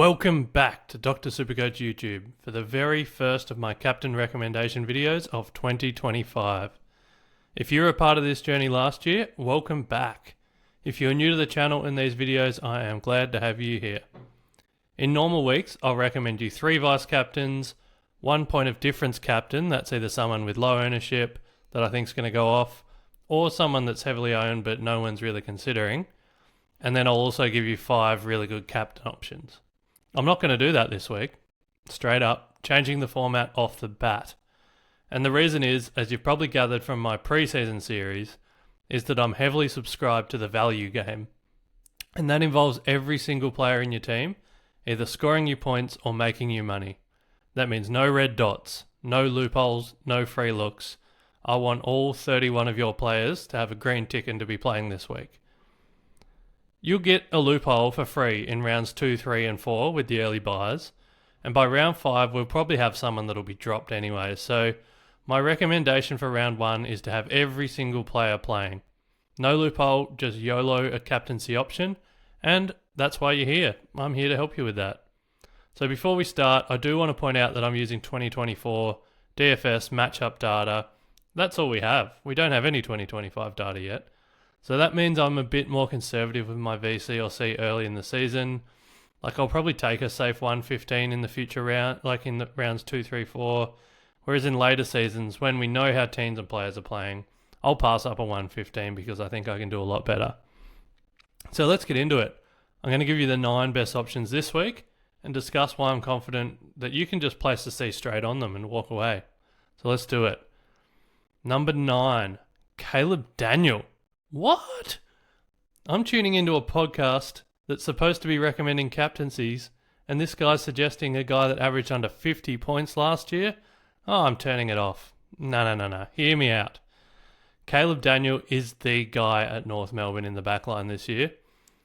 Welcome back to Dr. Supercoach YouTube for the very first of my captain recommendation videos of 2025. If you were a part of this journey last year, welcome back. If you're new to the channel and these videos, I am glad to have you here. In normal weeks, I'll recommend you 3 vice captains, 1 point of difference captain, that's either someone with low ownership that I think is going to go off, or someone that's heavily owned but no one's really considering. And then I'll also give you 5 really good captain options. I'm not going to do that this week. Straight up, changing the format off the bat. And the reason is, as you've probably gathered from my preseason series, is that I'm heavily subscribed to the value game. And that involves every single player in your team either scoring you points or making you money. That means no red dots, no loopholes, no free looks. I want all 31 of your players to have a green tick and to be playing this week. You'll get a loophole for free in rounds 2, 3 and 4 with the early buys. And by round 5, we'll probably have someone that'll be dropped anyway. So my recommendation for round 1 is to have every single player playing. No loophole, just YOLO a captaincy option. And that's why you're here. I'm here to help you with that. So before we start, I do want to point out that I'm using 2024 DFS matchup data. That's all we have. We don't have any 2025 data yet. So that means I'm a bit more conservative with my VC or C early in the season. Like I'll probably take a safe 115 in the future round, like in the rounds 2, 3, 4. Whereas in later seasons, when we know how teams and players are playing, I'll pass up a 115 because I think I can do a lot better. So let's get into it. I'm going to give you the 9 best options this week and discuss why I'm confident that you can just place the C straight on them and walk away. So let's do it. Number 9, Caleb Daniel. What? I'm tuning into a podcast that's supposed to be recommending captaincies, and this guy's suggesting a guy that averaged under 50 points last year? Oh, I'm turning it off. No. Hear me out. Caleb Daniel is the guy at North Melbourne in the backline this year.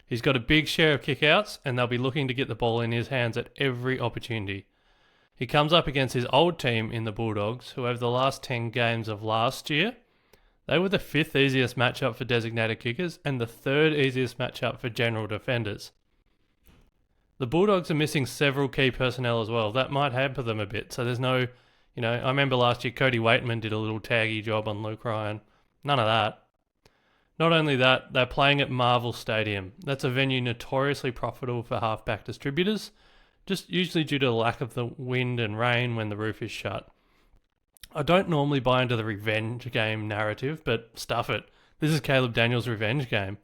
He's got a big share of kickouts, and they'll be looking to get the ball in his hands at every opportunity. He comes up against his old team in the Bulldogs, who over the last 10 games of last year, they were the 5th easiest matchup for designated kickers and the 3rd easiest matchup for general defenders. The Bulldogs are missing several key personnel as well. That might hamper them a bit. So there's no, I remember last year Cody Waitman did a little taggy job on Luke Ryan. None of that. Not only that, they're playing at Marvel Stadium. That's a venue notoriously profitable for halfback distributors, just usually due to the lack of the wind and rain when the roof is shut. I don't normally buy into the revenge game narrative, but stuff it. This is Caleb Daniel's revenge game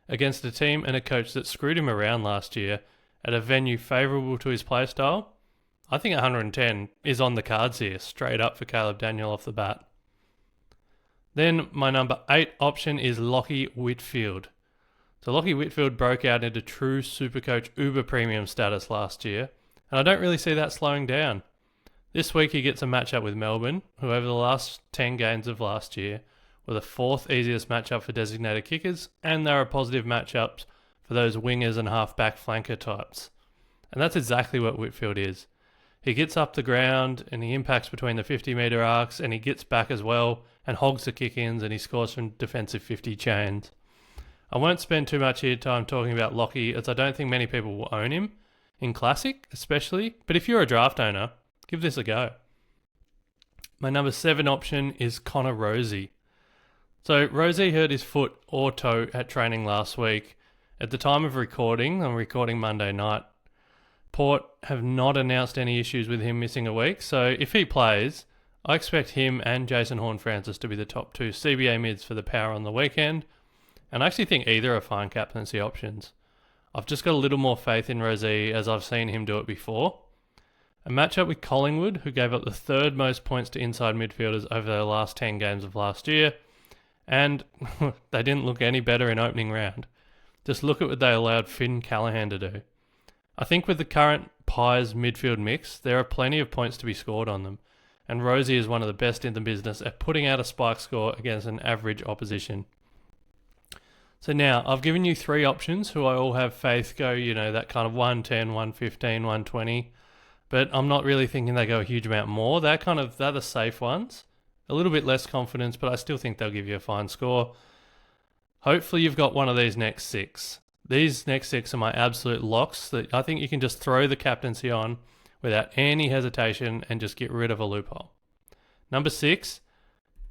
against a team and a coach that screwed him around last year at a venue favourable to his playstyle. I think 110 is on the cards here, straight up for Caleb Daniel off the bat. Then my number 8 option is Lachie Whitfield. So Lachie Whitfield broke out into true Supercoach Uber Premium status last year, and I don't really see that slowing down. This week he gets a matchup with Melbourne, who over the last 10 games of last year were the 4th easiest matchup for designated kickers, and there are positive matchups for those wingers and halfback flanker types. And that's exactly what Whitfield is. He gets up the ground and he impacts between the 50-metre arcs and he gets back as well and hogs the kick-ins and he scores from defensive 50 chains. I won't spend too much time talking about Lachie as I don't think many people will own him, in Classic especially, but if you're a draft owner, give this a go. My number 7 option is Connor Rozee. So Rozee hurt his foot or toe at training last week. At the time of recording, I'm recording Monday night, Port have not announced any issues with him missing a week. So if he plays, I expect him and Jason Horne-Francis to be the top 2 CBA mids for the power on the weekend. And I actually think either are fine captaincy options. I've just got a little more faith in Rozee as I've seen him do it before. A matchup with Collingwood, who gave up the 3rd most points to inside midfielders over their last 10 games of last year, and they didn't look any better in opening round. Just look at what they allowed Finn Callaghan to do. I think with the current Pies midfield mix, there are plenty of points to be scored on them, and Rozee is one of the best in the business at putting out a spike score against an average opposition. So now, I've given you 3 options who I all have faith go, that kind of 110, 115, 120. But I'm not really thinking they go a huge amount more. They're the safe ones. A little bit less confidence, but I still think they'll give you a fine score. Hopefully you've got one of these next 6. These next 6 are my absolute locks that I think you can just throw the captaincy on without any hesitation and just get rid of a loophole. Number 6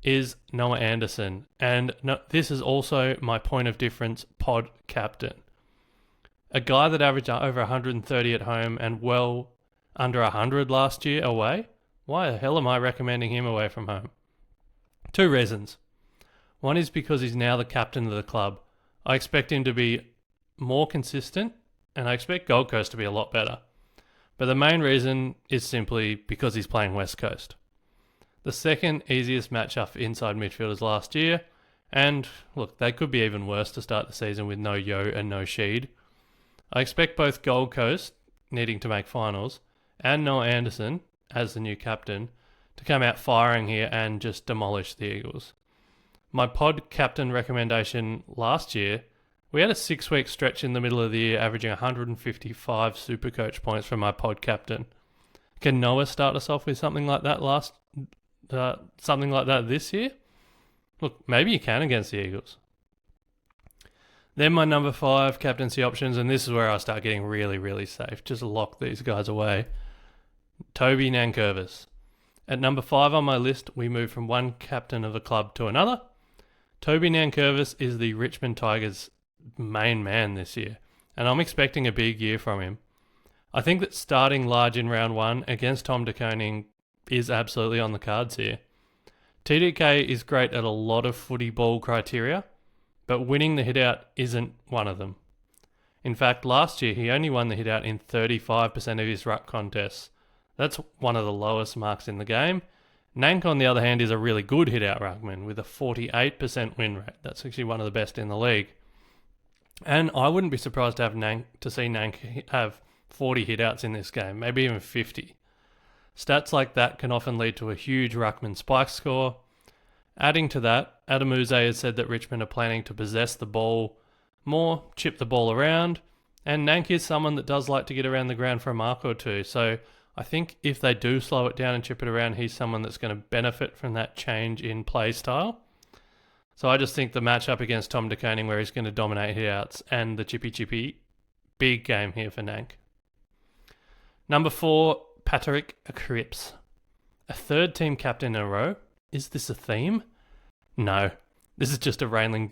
is Noah Anderson. And this is also my point of difference pod captain. A guy that averaged over 130 at home and well under 100 last year away. Why the hell am I recommending him away from home? 2 reasons. One is because he's now the captain of the club. I expect him to be more consistent, and I expect Gold Coast to be a lot better. But the main reason is simply because he's playing West Coast. The second easiest matchup for inside midfielders last year, and look, they could be even worse to start the season with no Yo and no Sheed. I expect both Gold Coast, needing to make finals, and Noah Anderson, as the new captain, to come out firing here and just demolish the Eagles. My pod captain recommendation last year, we had a 6-week stretch in the middle of the year averaging 155 SuperCoach points from my pod captain. Can Noah start us off with something like that this year? Look, maybe you can against the Eagles. Then my number 5 captaincy options, and this is where I start getting really, really safe. Just lock these guys away. Toby Nankervis. At number 5 on my list, we move from one captain of the club to another. Toby Nankervis is the Richmond Tigers' main man this year, and I'm expecting a big year from him. I think that starting large in round 1 against Tom De Koning is absolutely on the cards here. TDK is great at a lot of footy ball criteria, but winning the hit-out isn't one of them. In fact, last year he only won the hit-out in 35% of his ruck contests. That's one of the lowest marks in the game. Nank, on the other hand, is a really good hit-out ruckman with a 48% win rate. That's actually one of the best in the league. And I wouldn't be surprised to see Nank have 40 hit-outs in this game, maybe even 50. Stats like that can often lead to a huge ruckman spike score. Adding to that, Adam Uze has said that Richmond are planning to possess the ball more, chip the ball around, and Nank is someone that does like to get around the ground for a mark or two. So I think if they do slow it down and chip it around, he's someone that's going to benefit from that change in play style. So I just think the matchup against Tom De Koning, where he's going to dominate hitouts, and the chippy, big game here for Nank. Number 4, Patrick Cripps. A 3rd team captain in a row? Is this a theme? No. This is just a reigning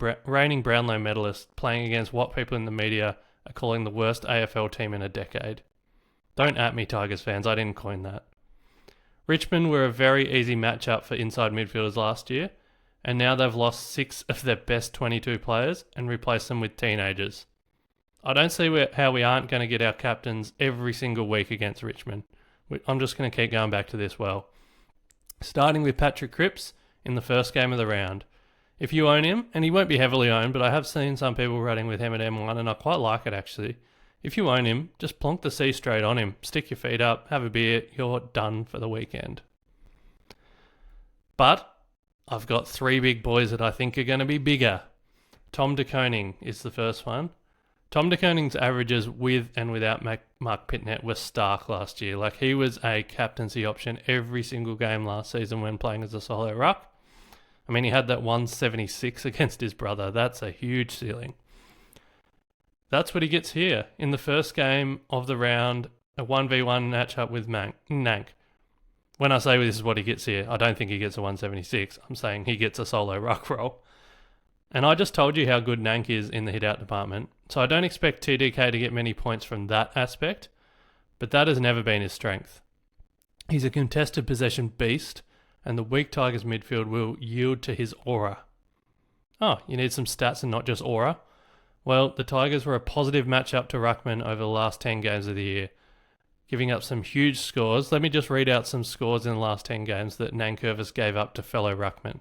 Brownlow medalist playing against what people in the media are calling the worst AFL team in a decade. Don't at me, Tigers fans, I didn't coin that. Richmond were a very easy matchup for inside midfielders last year, and now they've lost 6 of their best 22 players and replaced them with teenagers. I don't see how we aren't going to get our captains every single week against Richmond. I'm just going to keep going back to this well. Starting with Patrick Cripps in the first game of the round. If you own him, and he won't be heavily owned, but I have seen some people running with him at M1, and I quite like it actually. If you own him, just plonk the C straight on him. Stick your feet up, have a beer, you're done for the weekend. But I've got 3 big boys that I think are going to be bigger. Tom De Koning is the first one. Tom De Koning's averages with and without Mark Pitnet were stark last year. Like, he was a captaincy option every single game last season when playing as a solo ruck. I mean, he had that 176 against his brother. That's a huge ceiling. That's what he gets here. In the first game of the round, a 1v1 matchup with Nank. When I say this is what he gets here, I don't think he gets a 176. I'm saying he gets a solo ruck roll. And I just told you how good Nank is in the hit-out department, so I don't expect TDK to get many points from that aspect, but that has never been his strength. He's a contested possession beast, and the weak Tigers midfield will yield to his aura. Oh, you need some stats and not just aura? Well, the Tigers were a positive matchup to ruckman over the last 10 games of the year, giving up some huge scores. Let me just read out some scores in the last 10 games that Nankervis gave up to fellow ruckmen.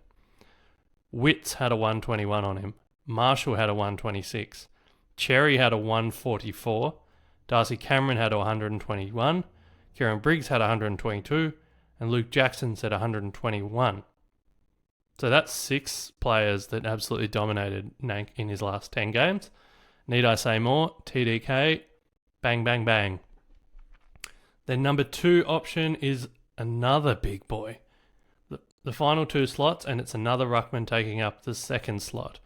Witts had a 121 on him. Marshall had a 126. Cherry had a 144. Darcy Cameron had a 121. Kieran Briggs had 122. And Luke Jackson said 121. So that's 6 players that absolutely dominated Nank in his last 10 games. Need I say more? TDK, bang, bang, bang. Then number 2 option is another big boy. The final 2 slots, and it's another ruckman taking up the second slot.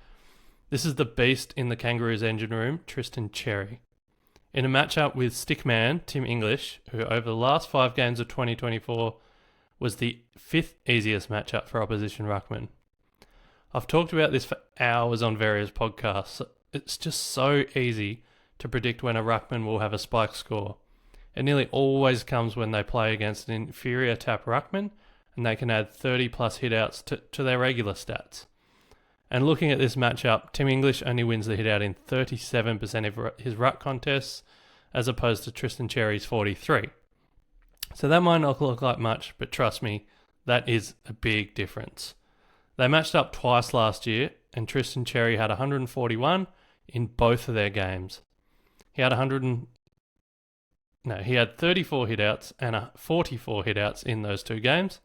This is the beast in the Kangaroos engine room, Tristan Cherry. In a matchup with stickman Tim English, who over the last 5 games of 2024 was the 5th easiest matchup for opposition ruckman. I've talked about this for hours on various podcasts. It's just so easy to predict when a ruckman will have a spike score. It nearly always comes when they play against an inferior tap ruckman, and they can add 30 plus hitouts to their regular stats. And looking at this matchup, Tim English only wins the hitout in 37% of his ruck contests, as opposed to Tristan Cherry's 43%. So that might not look like much, but trust me, that is a big difference. They matched up twice last year, and Tristan Cherry had 141 in both of their games. He had 34 hitouts and 44 hitouts in those 2 games.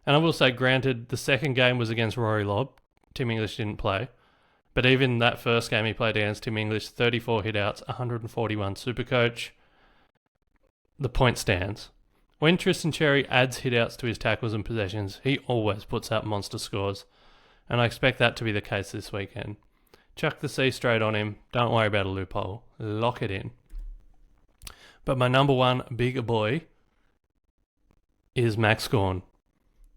And I will say, granted, the second game was against Rory Lobb. Tim English didn't play. But even that first game he played against Tim English, 34 hitouts, 141 SuperCoach. The point stands. When Tristan Cherry adds hitouts to his tackles and possessions, he always puts up monster scores. And I expect that to be the case this weekend. Chuck the C straight on him. Don't worry about a loophole. Lock it in. But my number one big boy is Max Gawn.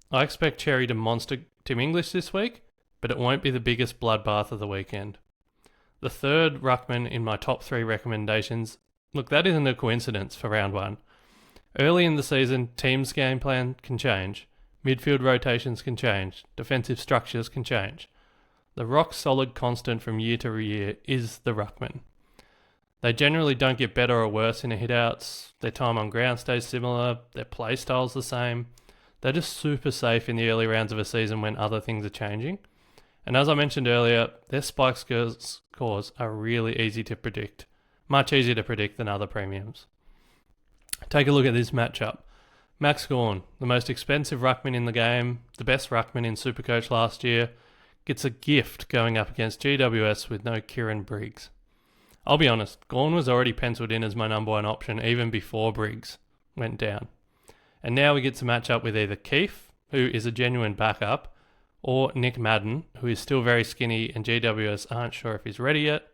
I expect Cherry to monster Tim English this week, but it won't be the biggest bloodbath of the weekend. The third ruckman in my top 3 recommendations, look, that isn't a coincidence for round 1. Early in the season, teams' game plan can change. Midfield rotations can change. Defensive structures can change. The rock-solid constant from year to year is the ruckman. They generally don't get better or worse in the hitouts. Their time on ground stays similar. Their play style's the same. They're just super safe in the early rounds of a season when other things are changing. And as I mentioned earlier, their spike scores are really easy to predict. Much easier to predict than other premiums. Take a look at this matchup. Max Gawn, the most expensive ruckman in the game, the best ruckman in SuperCoach last year, gets a gift going up against GWS with no Kieran Briggs. I'll be honest, Gawn was already penciled in as my number 1 option even before Briggs went down. And now he gets a match up with either Keefe, who is a genuine backup, or Nick Madden, who is still very skinny and GWS aren't sure if he's ready yet.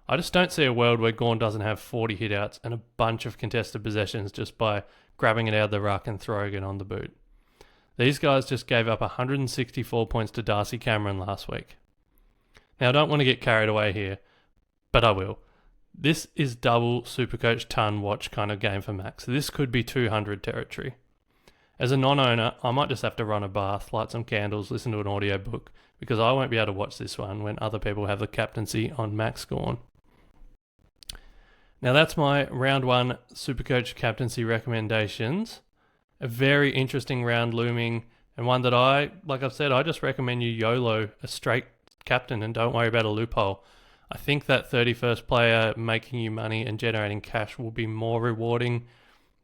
I just don't see a world where Gawn doesn't have 40 hitouts and a bunch of contested possessions just by grabbing it out of the ruck and throwing it on the boot. These guys just gave up 164 points to Darcy Cameron last week. Now, I don't want to get carried away here, but I will. This is double SuperCoach ton watch kind of game for Max. This could be 200 territory. As a non-owner, I might just have to run a bath, light some candles, listen to an audiobook, because I won't be able to watch this one when other people have the captaincy on Max Gawn. Now that's my round 1 SuperCoach captaincy recommendations. A very interesting round looming, and one that like I've said, I just recommend you YOLO a straight captain and don't worry about a loophole. I think that 31st player making you money and generating cash will be more rewarding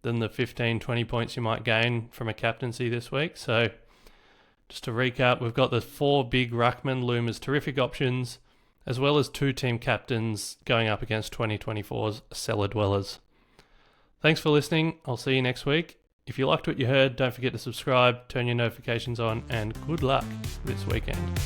than the 15, 20 points you might gain from a captaincy this week. So just to recap, we've got the 4 big ruckman loom as terrific options, as well as 2 team captains going up against 2024's cellar dwellers. Thanks for listening. I'll see you next week. If you liked what you heard, don't forget to subscribe, turn your notifications on, and good luck this weekend.